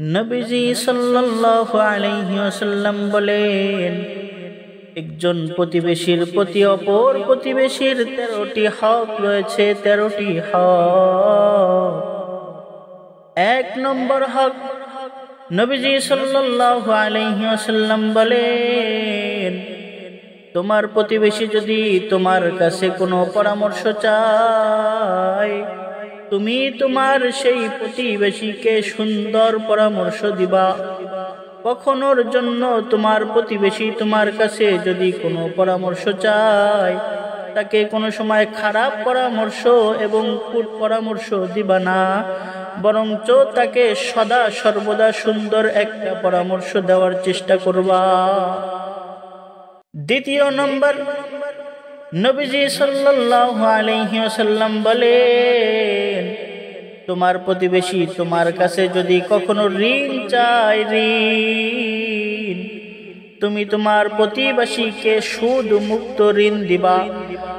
নবীজি সাল্লাল্লাহু আলাইহি ওয়াসাল্লাম বলেন, একজন প্রতিবেশীর প্রতি অপর প্রতিবেশীর 13টি হক রয়েছে। 13টি হক। 1 নম্বর হক, নবীজি সাল্লাল্লাহু আলাইহি ওয়াসাল্লাম বলেন, তোমার প্রতিবেশী যদি তোমার কাছে কোনো পরামর্শ চায়, তুমি তোমার সেই প্রতিবেশীকে সুন্দর পরামর্শ দিবা। কখনোর জন্য তোমার প্রতিবেশী তোমার কাছে যদি কোনো পরামর্শ চায়, তাকে কোনো সময় খারাপ পরামর্শ এবং কুট পরামর্শ দিবা না, বরঞ্চ তাকে সদা সর্বদা সুন্দর একটা পরামর্শ দেওয়ার চেষ্টা করবা। 2 নম্বর, নবীজি সাল্লাল্লাহু আলাইহি ওয়াসাল্লাম বলেন, তোমার প্রতিবেশী তোমার কাছে যদি কখনো ঋণ চায়, ঋণ, তুমি তোমার প্রতিবেশীকে সুদ মুক্ত ঋণ দিবা।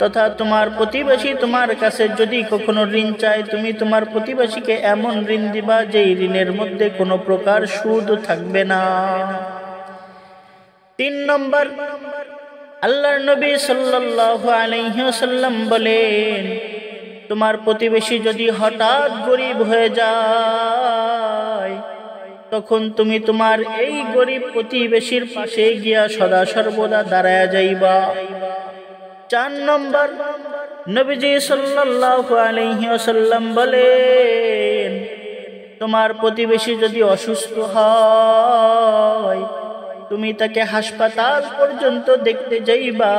তথা তোমার প্রতিবেশী তোমার কাছে যদি কখনো ঋণ চায়, তুমি তোমার প্রতিবেশীকে এমন ঋণ দিবা যে ঋণের মধ্যে কোনো প্রকার সুদ থাকবে না। 3 নম্বর, আল্লাহর নবী সাল্লাল্লাহু আলাইহি ওয়াসাল্লাম বলেন, তোমার প্রতিবেশী যদি হঠাৎ গরিব হয়ে যায়, তখন তুমি তোমার এই গরিব প্রতিবেশীর পাশে গিয়া সদা সর্বদা দাঁড়ায়া যাইবা। 4 নম্বর, নবীজি সাল্লাল্লাহু আলাইহি ওয়াসাল্লাম বলেন, তোমার প্রতিবেশী যদি অসুস্থ হয়, তুমি তাকে হাসপাতাল পর্যন্ত দেখতে যাইবা।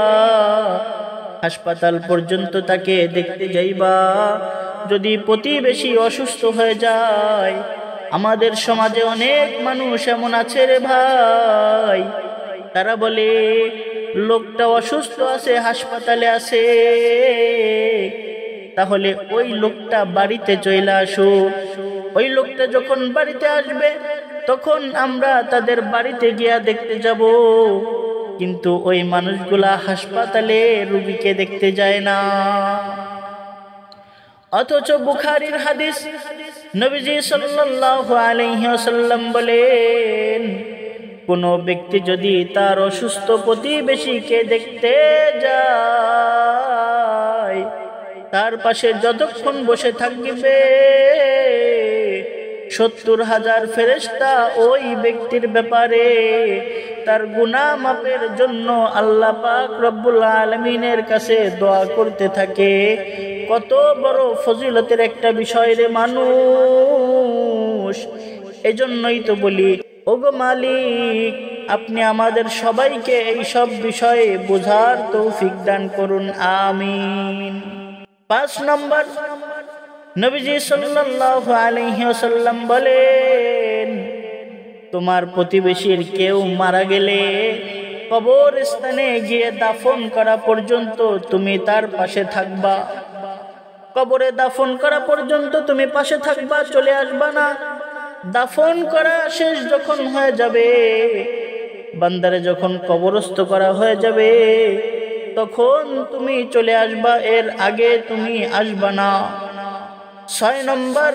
হাসপাতাল পর্যন্ত তাকে দেখতে যাইবা। যদি প্রতিবেশী অসুস্থ হয়ে যায়, আমাদের সমাজে অনেক মানুষ এমন আছে রে ভাই, তারা বলে লোকটা অসুস্থ আছে, হাসপাতালে আছে, তাহলে ওই লোকটা বাড়িতে চলে আসুক। ওই লোকটা যখন বাড়িতে আসবে, তখন আমরা তাদের বাড়িতে গিয়া দেখতে যাব। কিন্তু ওই মানুষগুলা হাসপাতালে রোগীকে দেখতে যায় না। অথচ বুখারীর হাদিস, নবীজি সাল্লাল্লাহু আলাইহি ওয়াসাল্লাম বলেন, কোন ব্যক্তি যদি তার অসুস্থ প্রতিবেশীকে দেখতে যায়, তার পাশে যতক্ষণ বসে থাকবে, 70,000 ফেরেশতা ওই ব্যক্তির ব্যাপারে তার গুনাহ মাফের জন্য আল্লাহ পাক রব্বুল আলামিনের কাছে দোয়া করতে থাকে। কত বড় ফজিলতের একটা বিষয় রে মানুষ। এজন্যই তো বলি, ওগো মালিক, আপনি আমাদের সবাইকে এই সব বিষয়ে বোঝার তৌফিক দান করুন, আমিন। 5 নম্বর, নবীজি সাল্লাল্লাহু আলাইহি ওয়াসাল্লাম বলেন, তোমার প্রতিবেশীর কেউ মারা গেলে কবরস্থানে গিয়ে দাফন করা পর্যন্ত তুমি তার পাশে থাকবা। কবরে দাফন করা পর্যন্ত তুমি পাশে থাকবা, চলে আসবা না। দাফন করা শেষ যখন হয়ে যাবে, বান্দারে যখন কবরস্থ করা হয়ে যাবে, তখন তুমি চলে আসবা, এর আগে তুমি আসবা না। 6 নম্বর,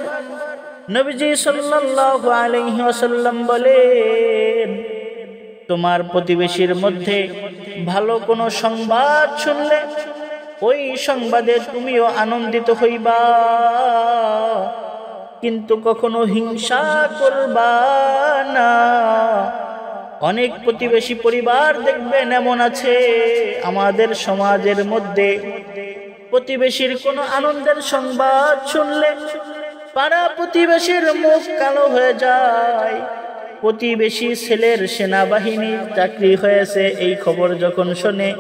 নবীজি সাল্লাল্লাহু আলাইহি ওয়াসাল্লাম বলেন, তোমার প্রতিবেশীর মধ্যে ভালো কোনো সংবাদ শুনলে ওই সংবাদে তুমিও আনন্দিত হইবা, কিন্তু কখনো হিংসা করবা না। অনেক প্রতিবেশী পরিবার দেখবেন এমন আছে আমাদের সমাজের মধ্যে, প্রতিবেশীর কোনো আনন্দের সংবাদ শুনলে পাড়া প্রতিবেশীর মুখ কালো হয়ে যায়। প্রতিবেশী ছেলের সেনাবাহিনীর চাকরি হয়েছে এই খবর যখন শোনে,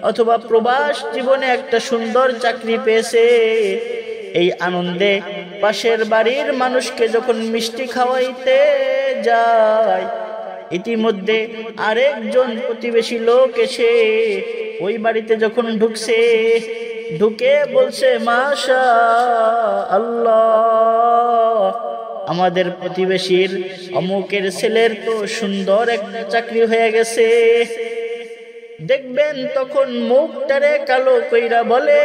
অথবা প্রবাস জীবনে একটা সুন্দর চাকরি পেয়েছে, এই আনন্দে পাশের বাড়ির মানুষকে যখন মিষ্টি খাওয়াইতে যায়, ইতিমধ্যে আরেকজন প্রতিবেশী লোক এসে ওই বাড়িতে যখন ঢুকে বলছে, মাশাআল্লাহ, আমাদের প্রতিবেশীর অমুকের ছেলের তো সুন্দর একটা চাকরি হয়ে গেছে। দেখবেন তখন মুখটারে কালো কইরা বলে,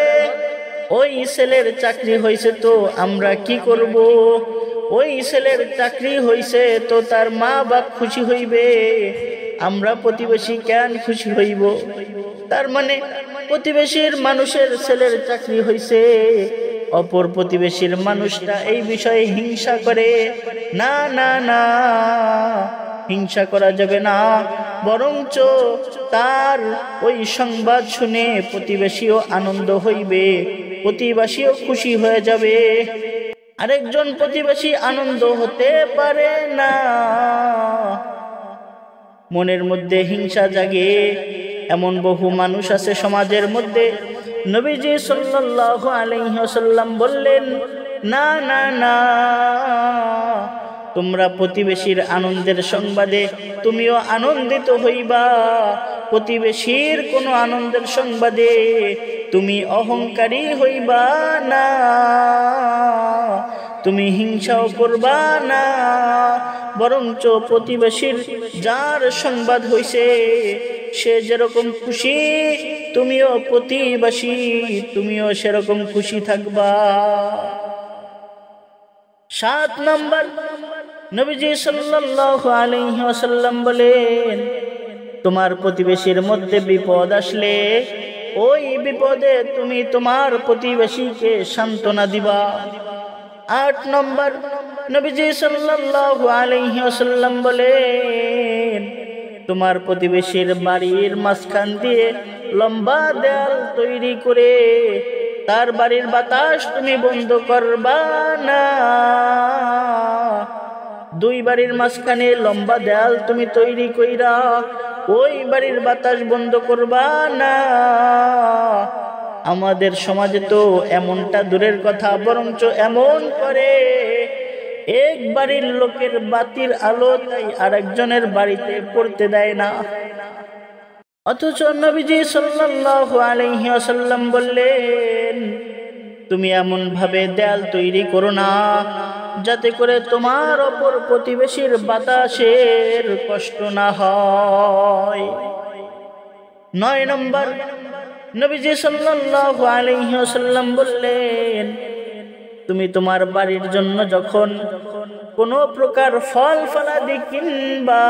ওই ছেলের চাকরি হয়েছে তো আমরা কি করব? ওই ছেলের চাকরি হইছে তো তার মা বাপ খুশি হইবে, আমরা প্রতিবেশী কেন খুশি হইব? তার মানে প্রতিবেশীর মানুষের ছেলের চাকরি হইছে, অপর প্রতিবেশীর মানুষটা এই বিষয়ে হিংসা করে। না না না, হিংসা করা যাবে না, বরঞ্চ তার ওই সংবাদ শুনে প্রতিবেশীও আনন্দ হইবে, প্রতিবেশীও খুশি হয়ে যাবে। আরেকজন প্রতিবেশী আনন্দ হতে পারে না, মনের মধ্যে হিংসা জাগে। এমন বহু মানুষ আছে সমাজের মধ্যে। নবীজি সাল্লাল্লাহু আলাইহি ওয়াসাল্লাম বললেন, না না না, তোমরা প্রতিবেশীর আনন্দের সংবাদে তুমিও আনন্দিত হইবা, প্রতিবেশীর কোনো আনন্দের সংবাদে তুমি অহংকারী হইবা না, তুমি হিংসাও করবা না, বরঞ্চ প্রতিবেশীর যার সংবাদ হইছে সে যেরকম খুশি তুমিও প্রতিবেশী তুমিও সেরকম খুশি থাকবা। 7 নম্বর, নবীজি সাল্লাল্লাহু আলাইহি ওয়াসাল্লাম বলেন, তোমার প্রতিবেশীর মধ্যে বিপদ আসলে ওই বিপদে তুমি তোমার প্রতিবেশীকে সান্ত্বনা দিবা। 8 নম্বর, নবীজি সাল্লাল্লাহু আলাইহি ওয়াসাল্লাম বলেন, তোমার প্রতিবেশীর বাড়ির মাঝখান দিয়ে লম্বা দেয়াল তৈরি করে তার বাড়ির বাতাস তুমি বন্ধ করবা না। 2 বাড়ির মাঝখানে লম্বা দেয়াল তুমি তৈরি কইরা ওই বাড়ির বাতাস বন্ধ করবা না। আমাদের সমাজে তো এমনটা দূরের কথা, বরঞ্চ এমন করে এক বাড়ির লোকের বাতির আলো তাই আরেকজনের বাড়িতে পড়তে দেয় না। অথচ নবীজি সাল্লাল্লাহু আলাইহি ওয়াসাল্লাম বললেন, তুমি এমন ভাবে দেয়াল তৈরি করো না যাতে করে তোমার অপর প্রতিবেশীর বাতাসের কষ্ট না হয়। 9 নম্বর, নবীজি সাল্লাল্লাহু আলাইহি ওয়াসাল্লাম বললেন, তুমি তোমার বাড়ির জন্য যখন কোনো প্রকার ফল ফলাদি কিনবা,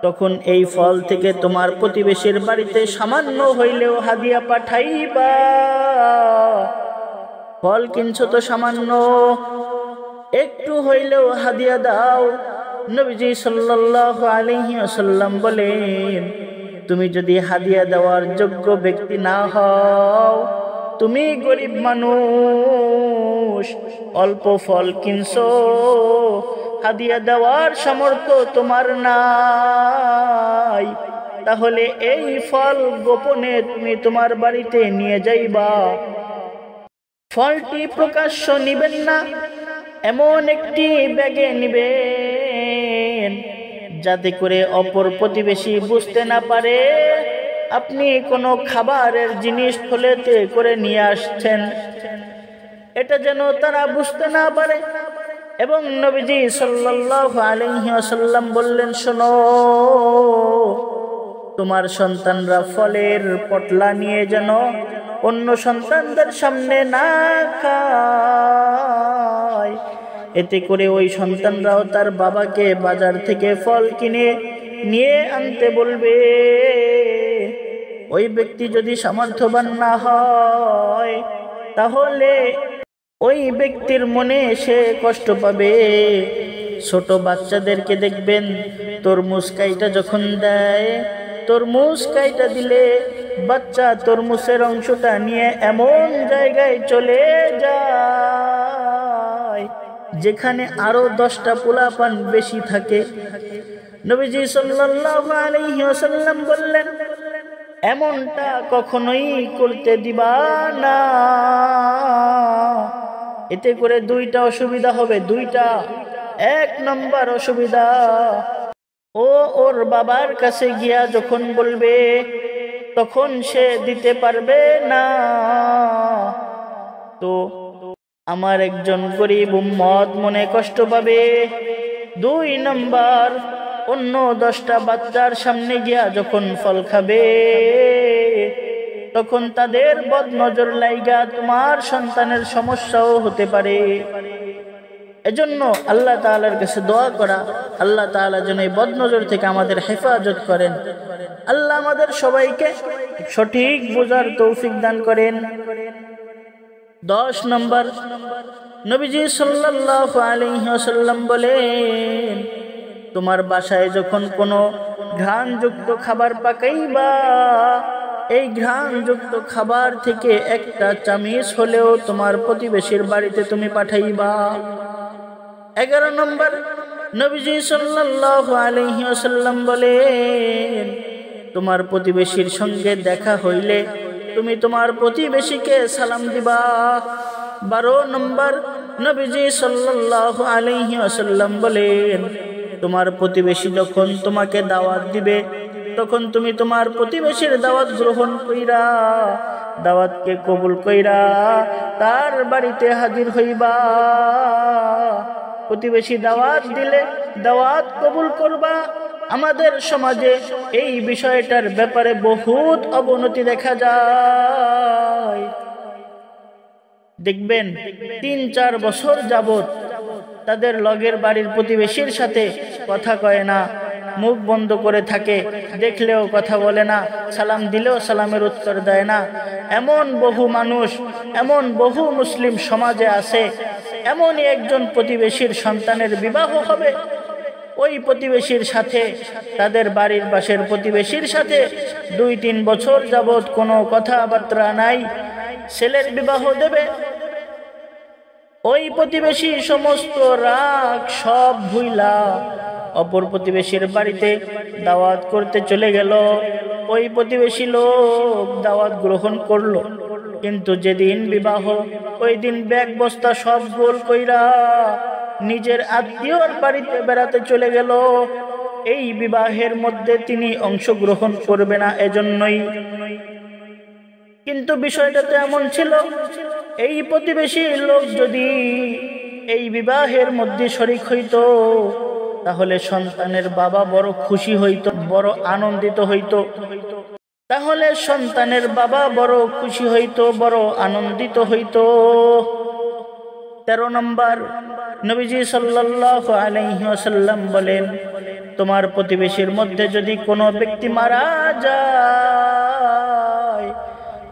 তখন এই ফল থেকে তোমার প্রতিবেশীর বাড়িতে সামান্য হইলেও হাদিয়া পাঠাইবা। ফল কিনছো তো সামান্য, একটু হইলেও হাদিয়া দাও। নবীজি সাল্লাল্লাহু আলাইহি ওয়াসাল্লাম বলেন, তুমি যদি হাদিয়া দেওয়ার যোগ্য ব্যক্তি না হও, তুমি গরিব মানুষ, অল্প ফল কিনছো, হাদিয়া দেওয়ার সামর্থ্য তোমার নাই, তাহলে এই ফল গোপনে তুমি তোমার বাড়িতে নিয়ে যাইবা। ফলটি প্রকাশ্য নিবেন না, এমন একটি ব্যাগে নিবেন যাতে করে অপর প্রতিবেশী বুঝতে না পারে আপনি কোনো খাবারের জিনিস থলেতে করে নিয়ে আসছেন, এটা যেন তারা বুঝতে না পারে। এবং নবীজি সাল্লাল্লাহু আলাইহি ওয়াসাল্লাম বললেন, শোনো, তোমার সন্তানরা ফলের পটলা নিয়ে যেন অন্য সন্তানদের সামনে না খায়, এতে করে ওই সন্তানরাও তার বাবাকে বাজার থেকে ফল কিনে নিয়ে আনতে বলবে। ওই ব্যক্তি যদি সামর্থ্যবান না হয়, তাহলে ওই ব্যক্তির মনে সে কষ্ট পাবে। ছোট বাচ্চাদেরকে দেখবেন তরমুজ কাইটা যখন দেয়, তরমুজ কাইটা দিলে বাচ্চা তরমুজের অংশটা নিয়ে এমন জায়গায় চলে যায় যেখানে আরো 10টা পোলাপান বেশি থাকে। নবীজি সাল্লাল্লাহু আলাইহি ওয়াসাল্লাম বললেন, এমনটা কখনোই করতে দিবা না, এতে করে 2টা অসুবিধা হবে। 2টা। 1 নম্বর অসুবিধা, ও ওর বাবার কাছে গিয়া যখন বলবে তখন সে দিতে পারবে না, তো আমার একজন গরিব উম্মত মনে কষ্ট পাবে। 2 নম্বর, অন্য 10টা বাচ্চার সামনে গিয়া যখন ফল খাবে, তখন তাদের বদনজর লাইগা তোমার সন্তানের সমস্যাও হতে পারে। এজন্য আল্লাহ তাআলার কাছে দোয়া করা, আল্লাহ তাআলা যেন এই বদনজর থেকে আমাদের হেফাজত করেন। আল্লাহ আমাদের সবাইকে সঠিক বোঝার তৌফিক দান করেন। 10 নম্বর, নবীজি সাল্লাল্লাহু আলাইহি ওয়াসাল্লাম বলেন, তোমার বাসায় যখন কোনো ঘ্রাণযুক্ত খাবার পাকাইবা, এই ঘ্রাণযুক্ত খাবার থেকে একটা চামিচ হলেও তোমার প্রতিবেশীর বাড়িতে তুমি পাঠাইবা। 11 নম্বর, নবীজি সাল্লাল্লাহু আলাইহি ওয়াসাল্লাম বলেন, তোমার প্রতিবেশীর সঙ্গে দেখা হইলে তুমি তোমার প্রতিবেশীকে সালাম দিবা। 12 নম্বর, নবীজি সাল্লাল্লাহু আলাইহি ওয়াসাল্লাম বলেন, তোমার প্রতিবেশী যখন তোমাকে দাওয়াত দিবে তখন তুমি তোমার প্রতিবেশীর দাওয়াত গ্রহণ কইরা, দাওয়াতকে কবুল কইরা তার বাড়িতে হাজির হইবা। প্রতিবেশী দাওয়াত দিলে দাওয়াত কবুল করবা। আমাদের সমাজে এই বিষয়টার ব্যাপারে বহুত অবনতি দেখা যায়। দেখবেন 3-4 বছর যাবত তাদের লগের বাড়ির প্রতিবেশীর সাথে কথা কয় না, মুখ বন্ধ করে থাকে, দেখলেও কথা বলে না, সালাম দিলেও সালামের উত্তর দেয় না। এমন বহু মানুষ, এমন বহু মুসলিম সমাজে আছে। এমনই একজন প্রতিবেশীর সন্তানের বিবাহ হবে, ওই প্রতিবেশীর সাথে, তাদের বাড়ির পাশের প্রতিবেশীর সাথে 2-3 বছর যাবত কোনো কথাবার্তা নাই। ছেলের বিবাহ দেবে, ওই প্রতিবেশী সমস্ত রাগ সব ভুইলা অপর প্রতিবেশীর বাড়িতে দাওয়াত করতে চলে গেল। ওই প্রতিবেশী লোক দাওয়াত গ্রহণ করলো, কিন্তু যেদিন বিবাহ ওই দিন ব্যাগ বস্তা সব গোল কইরা নিজের আত্মীয়র বাড়িতে বেড়াতে চলে গেল। এই বিবাহের মধ্যে তিনি অংশগ্রহণ করবে না এজন্যই। কিন্তু বিষয়টা তো এমন ছিল, এই প্রতিবেশীর লোক যদি এই বিবাহের মধ্যে শরীক হইতো তাহলে সন্তানের বাবা বড় খুশি হইতো, বড় আনন্দিত হইতো। তাহলে সন্তানের বাবা বড় খুশি হইতো, বড় আনন্দিত হইতো। 13 নম্বর, নবীজি সাল্লাল্লাহু আলাইহি ওয়াসাল্লাম বলেন, তোমার প্রতিবেশীর মধ্যে যদি কোনো ব্যক্তি মারা যায়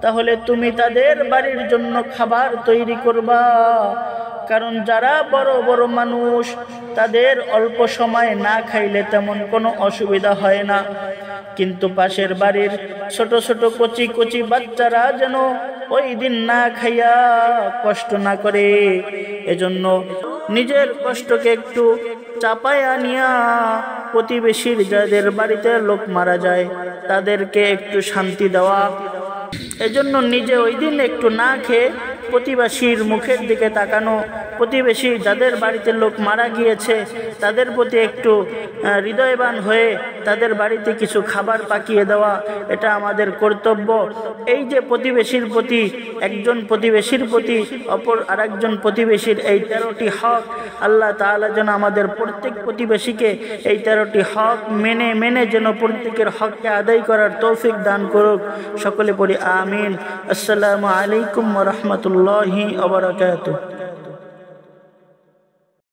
তাহলে তুমি তাদের বাড়ির জন্য খাবার তৈরি করবা। কারণ যারা বড় বড় মানুষ তাদের অল্প সময় না খাইলে তেমন কোনো অসুবিধা হয় না, কিন্তু পাশের বাড়ির ছোট ছোট কচি কচি বাচ্চারা যেন ওই দিন না খাইয়া কষ্ট না করে, এজন্য নিজের কষ্টকে একটু চাপায়া নিয়া প্রতিবেশীর যাদের বাড়িতে লোক মারা যায় তাদেরকে একটু শান্তি দেওয়া। এজন্য নিজে ওই দিন একটু না খেয়ে প্রতিবেশীর মুখের দিকে তাকানো, প্রতিবেশী যাদের বাড়িতে লোক মারা গিয়েছে তাদের প্রতি একটু হৃদয়বান হয়ে তাদের বাড়িতে কিছু খাবার পাকিয়ে দেওয়া, এটা আমাদের কর্তব্য। এই যে প্রতিবেশীর প্রতি, একজন প্রতিবেশীর প্রতি অপর আরেকজন প্রতিবেশীর এই 13টি হক, আল্লাহ তাআলা যেন আমাদের প্রত্যেক প্রতিবেশীকে এই 13টি হক মেনে মেনে যেন প্রত্যেকের হককে আদায় করার তৌফিক দান করুক। সকলে পড়ি আমিন। আসসালামু আলাইকুম ওয়া রাহমাতুল্লাহি ওয়া বারাকাতুহু।